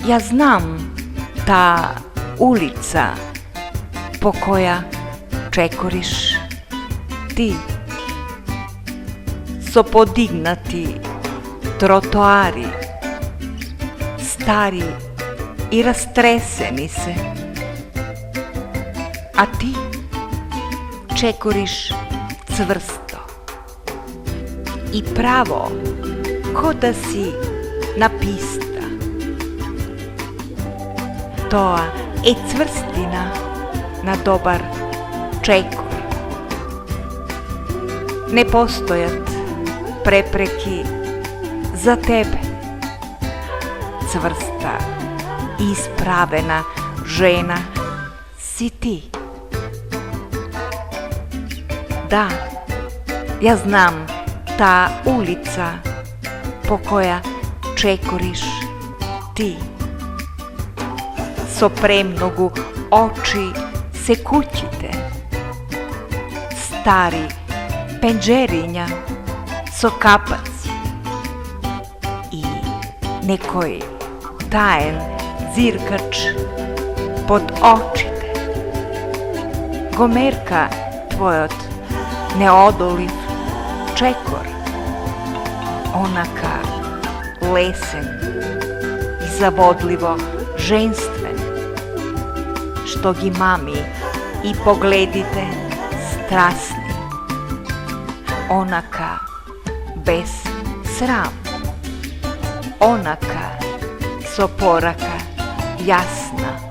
Ja znam ta ulica po koja čekoriš ti, so podignati trotoari, stari i rastreseni se, a ti čekoriš cvrsto i pravo ko da si na pista. Toa je cvrstina na dobar čekor. Ne postojat prepreki za tebe, cvrsta i ispravena žena si ti. Da, ja znam ta ulica po koja čekoriš ti. So premnogu oči se kućite, stari penđerinja so kapaci i nekoj tajen zirkač pod očite. Gomerka tvojot neodoliv čekor, onaka lesen i zavodljivo ženstven, što gi mami i pogledite strasni, onaka bez sram, onaka so poraka jasna,